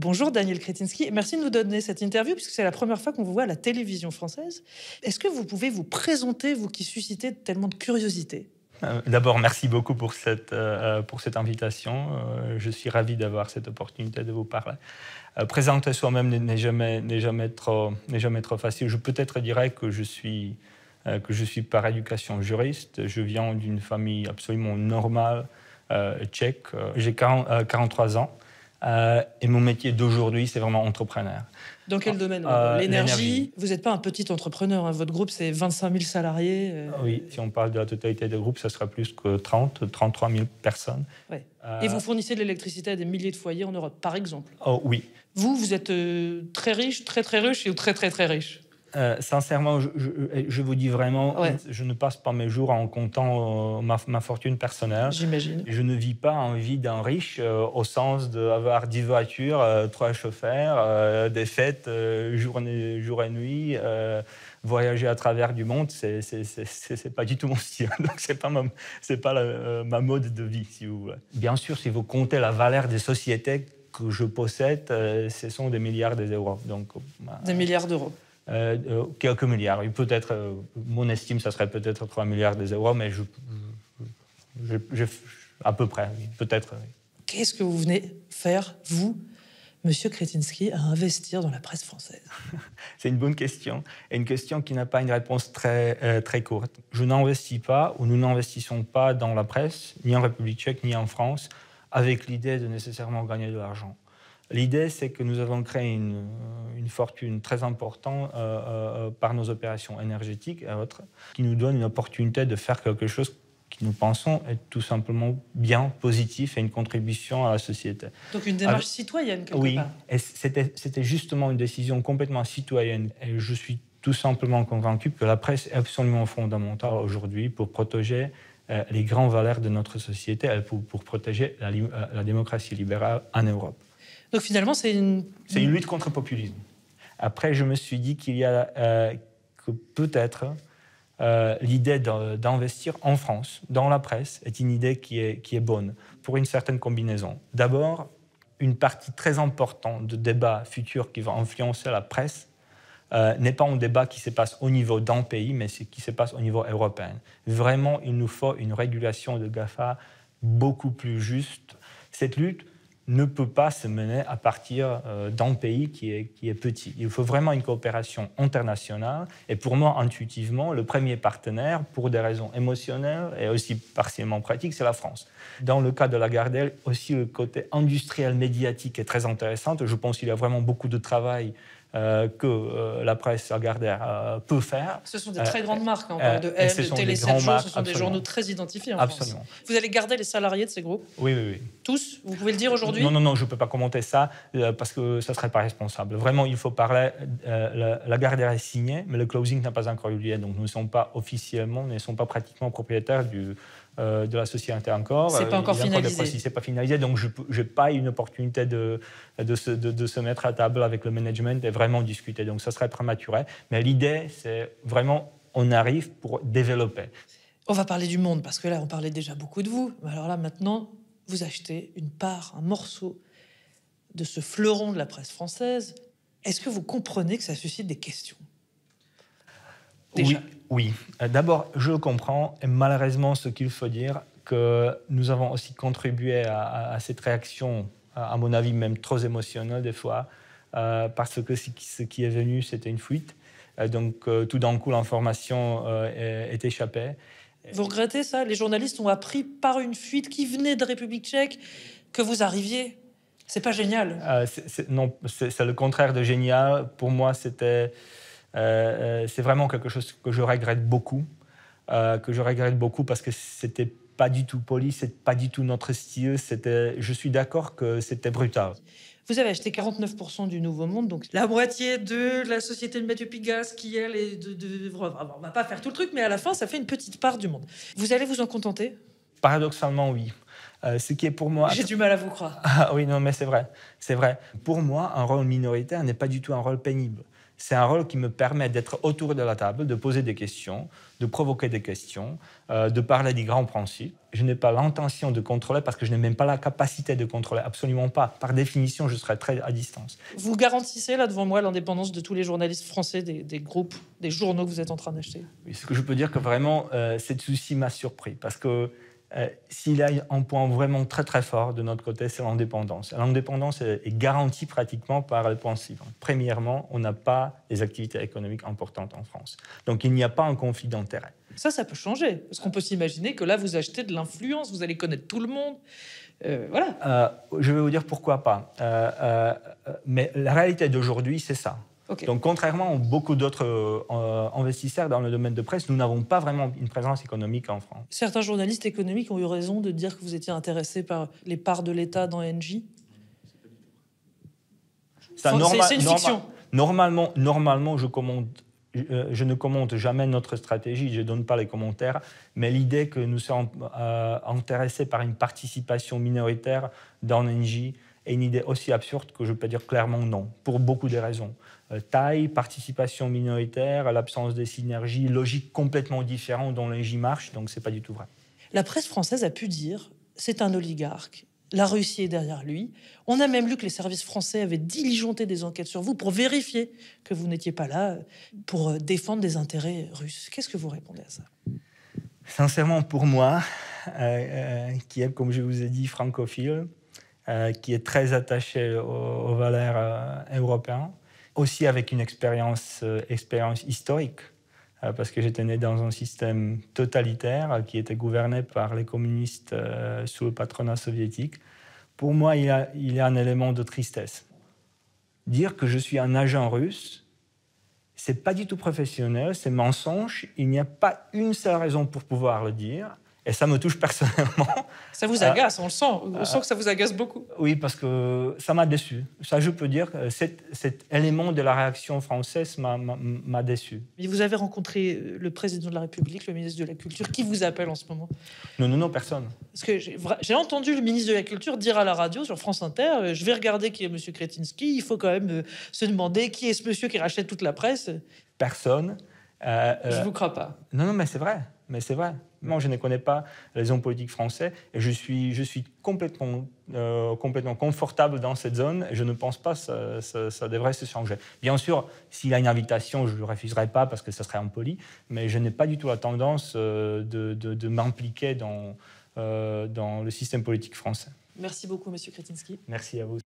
Bonjour Daniel Kretinsky, merci de nous donner cette interview puisque c'est la première fois qu'on vous voit à la télévision française. Est-ce que vous pouvez vous présenter, vous qui suscitez tellement de curiosité? D'abord, merci beaucoup pour cette invitation. Je suis ravi d'avoir cette opportunité de vous parler. Présenter soi-même n'est jamais trop facile. Je peut-être dirais que je suis par éducation juriste. Je viens d'une famille absolument normale tchèque. J'ai 43 ans. Et mon métier d'aujourd'hui, c'est vraiment entrepreneur. Dans quel domaine? L'énergie. Vous n'êtes pas un petit entrepreneur, hein. Votre groupe, c'est 25 000 salariés. Oui, si on parle de la totalité des groupes, ça sera plus que 33 000 personnes. Ouais. Et vous fournissez de l'électricité à des milliers de foyers en Europe, par exemple? Oh oui. Vous êtes très riche, très riche, ou très riche? Sincèrement, je vous dis vraiment, ouais. Je ne passe pas mes jours en comptant ma fortune personnelle. J'imagine. Je ne vis pas en vie d'un riche au sens d'avoir 10 voitures, 3 chauffeurs, des fêtes jour et nuit, voyager à travers du monde. C'est pas du tout mon style. Donc c'est pas ma mode de vie, si vous voulez. Bien sûr, si vous comptez la valeur des sociétés que je possède, ce sont des milliards d'euros. Donc des milliards d'euros. Quelques milliards. Peut-être, mon estime, ça serait peut-être 3 milliards d'euros, mais à peu près, oui. Peut-être. Oui. Qu'est-ce que vous venez faire, vous, Monsieur Kretinsky, à investir dans la presse française? C'est une bonne question, et une question qui n'a pas une réponse très courte. Je n'investis pas, ou nous n'investissons pas dans la presse, ni en République tchèque, ni en France, avec l'idée de nécessairement gagner de l'argent. L'idée, c'est que nous avons créé une fortune très importante par nos opérations énergétiques et autres, qui nous donne une opportunité de faire quelque chose qui nous pensons être tout simplement bien, positif et une contribution à la société. Donc une démarche citoyenne, quelque oui, part. Et c'était justement une décision complètement citoyenne. Et je suis tout simplement convaincu que la presse est absolument fondamentale aujourd'hui pour protéger les grandes valeurs de notre société et pour protéger la démocratie libérale en Europe. Donc finalement, c'est une lutte contre le populisme. Après, je me suis dit qu'il y a que peut-être l'idée d'investir en France, dans la presse, est une idée qui est bonne, pour une certaine combinaison. D'abord, une partie très importante de débats futurs qui vont influencer la presse n'est pas un débat qui se passe au niveau d'un pays, mais qui se passe au niveau européen. Vraiment, il nous faut une régulation de GAFA beaucoup plus juste. Cette lutte ne peut pas se mener à partir d'un pays qui est petit. Il faut vraiment une coopération internationale. Et pour moi, intuitivement, le premier partenaire, pour des raisons émotionnelles et aussi partiellement pratiques, c'est la France. Dans le cas de Lagardère, aussi le côté industriel médiatique est très intéressant. Je pense qu'il y a vraiment beaucoup de travail que la presse Lagardère peut faire. Ce sont des très grandes marques, on parle de Elle, de Télé 7 jours, ce sont des journaux très identifiés en France. Vous allez garder les salariés de ces groupes? Oui. Tous? Vous pouvez le dire aujourd'hui? Non, je ne peux pas commenter ça parce que ça ne serait pas responsable. Vraiment, il faut parler. Lagardère est signée, mais le closing n'a pas encore eu lieu, donc nous ne sommes pas officiellement, nous ne sommes pas pratiquement propriétaires de la société encore. C'est pas encore finalisé. C'est pas finalisé, donc je n'ai pas une opportunité de se mettre à table avec le management et vraiment discuter. Donc ça serait prématuré. Mais l'idée, c'est vraiment, on arrive pour développer. On va parler du monde, parce que là, on parlait déjà beaucoup de vous. Alors là, maintenant, vous achetez une part, un morceau de ce fleuron de la presse française. Est-ce que vous comprenez que ça suscite des questions? Déjà. Oui. D'abord, je comprends, et malheureusement, ce qu'il faut dire, que nous avons aussi contribué à cette réaction, à mon avis, même trop émotionnelle des fois, parce que ce qui est venu, c'était une fuite. Donc, tout d'un coup, l'information est échappée. Vous regrettez ça? Les journalistes ont appris par une fuite qui venait de République tchèque que vous arriviez. C'est pas génial. Non, c'est le contraire de génial. Pour moi, c'est vraiment quelque chose que je regrette beaucoup, parce que c'était pas du tout poli, c'est pas du tout notre style. Je suis d'accord que c'était brutal. Vous avez acheté 49% du Nouveau Monde, donc la moitié de la société de Mathieu Pigasse, qui elle est on va pas faire tout le truc, mais à la fin, ça fait une petite part du monde. Vous allez vous en contenter? Paradoxalement, oui. Ce qui est pour moi... J'ai du mal à vous croire. Ah, oui, non, mais c'est vrai. Pour moi, un rôle minoritaire n'est pas du tout un rôle pénible. C'est un rôle qui me permet d'être autour de la table, de poser des questions, de provoquer des questions, de parler des grands principes. Je n'ai pas l'intention de contrôler parce que je n'ai même pas la capacité de contrôler, absolument pas. Par définition, je serai très à distance. Vous garantissez là devant moi l'indépendance de tous les journalistes français des groupes, des journaux que vous êtes en train d'acheter? Oui, ce que je peux dire que vraiment, cette souci m'a surpris parce que s'il y a un point vraiment très très fort de notre côté, c'est l'indépendance. L'indépendance est garantie pratiquement par les points suivants. Premièrement, on n'a pas des activités économiques importantes en France. Donc il n'y a pas un conflit d'intérêts. Ça peut changer. Parce qu'on peut s'imaginer que là, vous achetez de l'influence, vous allez connaître tout le monde. Voilà. Je vais vous dire pourquoi pas. Mais la réalité d'aujourd'hui, c'est ça. Okay. Donc, contrairement à beaucoup d'autres investisseurs dans le domaine de presse, nous n'avons pas vraiment une présence économique en France. Certains journalistes économiques ont eu raison de dire que vous étiez intéressé par les parts de l'État dans Engie. C'est une fiction. Normalement, je ne commente jamais notre stratégie, je ne donne pas les commentaires, mais l'idée que nous sommes intéressés par une participation minoritaire dans Engie est une idée aussi absurde que je peux dire clairement non, pour beaucoup de raisons. Taille, participation minoritaire, l'absence de synergie, logique complètement différente dont l'Engie marche, donc ce n'est pas du tout vrai. La presse française a pu dire « c'est un oligarque ». La Russie est derrière lui. On a même lu que les services français avaient diligenté des enquêtes sur vous pour vérifier que vous n'étiez pas là pour défendre des intérêts russes. Qu'est-ce que vous répondez à ça? Sincèrement, pour moi, qui est, comme je vous ai dit, francophile, qui est très attaché aux valeurs européennes, aussi avec une expérience historique, parce que j'étais né dans un système totalitaire qui était gouverné par les communistes sous le patronat soviétique. Pour moi, il y a un élément de tristesse. Dire que je suis un agent russe, c'est pas du tout professionnel, c'est mensonge. Il n'y a pas une seule raison pour pouvoir le dire. Et ça me touche personnellement. Ça vous agace, on le sent. On sent que ça vous agace beaucoup. Oui, parce que ça m'a déçu. Ça, je peux dire que cet élément de la réaction française m'a déçu. Mais vous avez rencontré le président de la République, le ministre de la Culture. Qui vous appelle en ce moment? Non, personne. Parce que j'ai entendu le ministre de la Culture dire à la radio, sur France Inter, je vais regarder qui est M. Kretinsky. Il faut quand même se demander qui est ce monsieur qui rachète toute la presse. Personne. Je ne vous crois pas. Non, mais c'est vrai. Mais c'est vrai. Moi, je ne connais pas les hommes politiques français et je suis complètement confortable dans cette zone et je ne pense pas que ça devrait se changer. Bien sûr, s'il y a une invitation, je ne le refuserai pas parce que ça serait impoli, mais je n'ai pas du tout la tendance de m'impliquer dans le système politique français. Merci beaucoup, M. Kretinsky. Merci à vous.